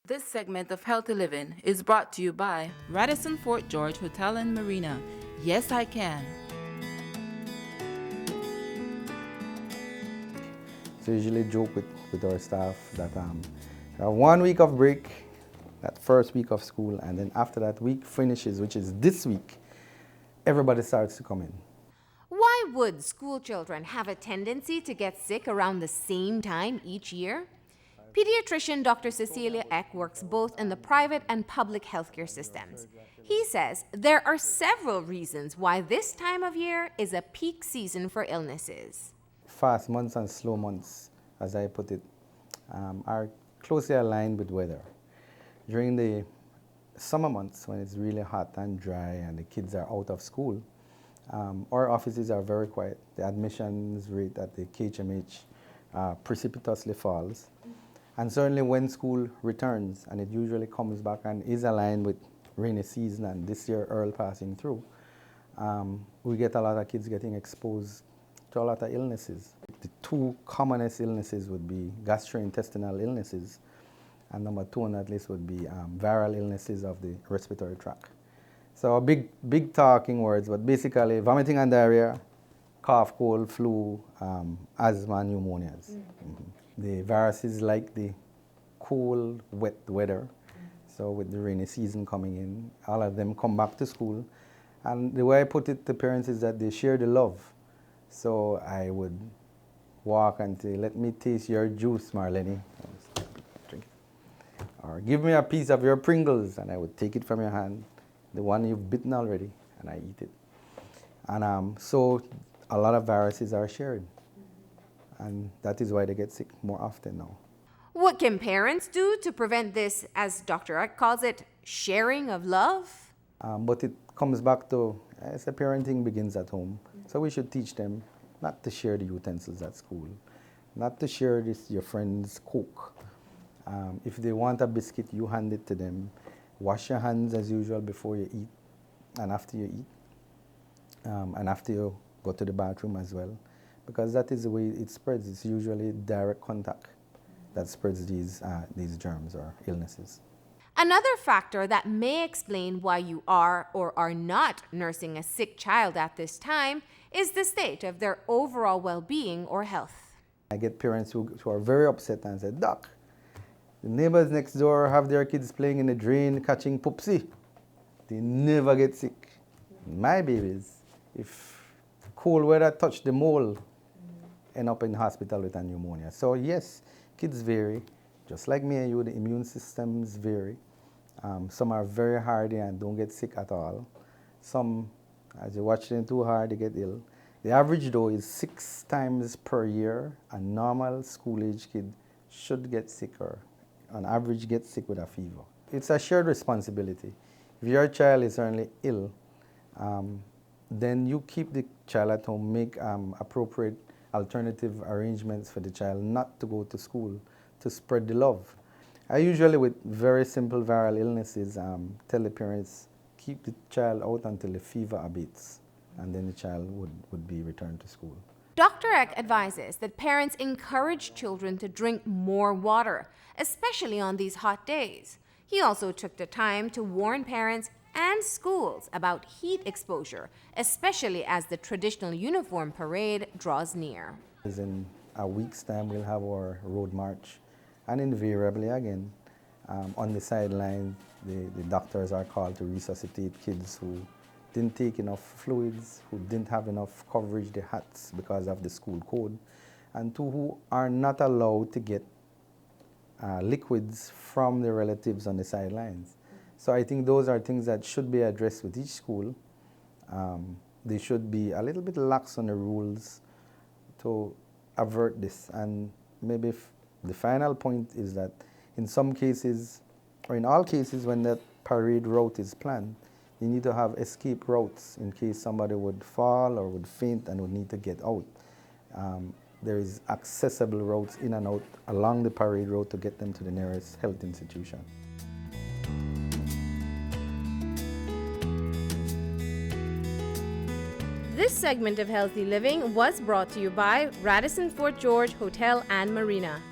This segment of Healthy Living is brought to you by Radisson Fort George Hotel and Marina. Yes, I can. So I usually joke with our staff that have 1 week of break, that first week of school, and then after that week finishes, which is this week, everybody starts to come in. Why would school children have a tendency to get sick around the same time each year? Pediatrician Dr. Cecilio Eck works both in the private and public healthcare systems. He says there are several reasons why this time of year is a peak season for illnesses. Fast months and slow months, as I put it, are closely aligned with weather. During the summer months, when it's really hot and dry and the kids are out of school, our offices are very quiet. The admissions rate at the KHMH precipitously falls. And certainly when school returns, and it usually comes back and is aligned with rainy season and this year Earl passing through, we get a lot of kids getting exposed to a lot of illnesses. The two commonest illnesses would be gastrointestinal illnesses, and number two on that list would be viral illnesses of the respiratory tract. So big talking words, but basically vomiting and diarrhea, cough, cold, flu, asthma, pneumonias. Mm-hmm. The viruses like the cool, wet weather. So with the rainy season coming in, all of them come back to school. And the way I put it to parents is that they share the love. So I would walk and say, let me taste your juice, Marlene. Drink it. Or give me a piece of your Pringles, and I would take it from your hand, the one you've bitten already, and I eat it. And so a lot of viruses are shared. And that is why they get sick more often now. What can parents do to prevent this, as Dr. Eck calls it, sharing of love? But it comes back to, as parenting begins at home. So we should teach them not to share the utensils at school, not to share your friend's Coke. If they want a biscuit, you hand it to them. Wash your hands as usual before you eat and after you eat, and after you go to the bathroom as well. Because that is the way it spreads. It's usually direct contact that spreads these germs or illnesses. Another factor that may explain why you are or are not nursing a sick child at this time is the state of their overall well-being or health. I get parents who are very upset and say, Doc, the neighbors next door have their kids playing in the drain, catching poopsie. They never get sick. My babies, if cold weather touch the mole, end up in hospital with a pneumonia. So yes, kids vary. Just like me and you, the immune systems vary. Some are very hardy and don't get sick at all. Some, as you watch them too hard, they get ill. The average though is 6 times per year. A normal school-age kid should get sick, or on average get sick with a fever. It's a shared responsibility. If your child is certainly ill, then you keep the child at home, make appropriate alternative arrangements for the child not to go to school to spread the love. I usually, with very simple viral illnesses, tell the parents, keep the child out until the fever abates, and then the child would be returned to school. Dr. Eck advises that parents encourage children to drink more water, especially on these hot days. He also took the time to warn parents and schools about heat exposure, especially as the traditional uniform parade draws near. In a week's time, we'll have our road march, and invariably again, on the sideline, the doctors are called to resuscitate kids who didn't take enough fluids, who didn't have enough coverage, the hats, because of the school code, and two who are not allowed to get liquids from their relatives on the sidelines. So I think those are things that should be addressed with each school. They should be a little bit lax on the rules to avert this. And maybe the final point is that in some cases, or in all cases, when that parade route is planned, you need to have escape routes in case somebody would fall or would faint and would need to get out. There is accessible routes in and out along the parade route to get them to the nearest health institution. This segment of Healthy Living was brought to you by Radisson Fort George Hotel and Marina.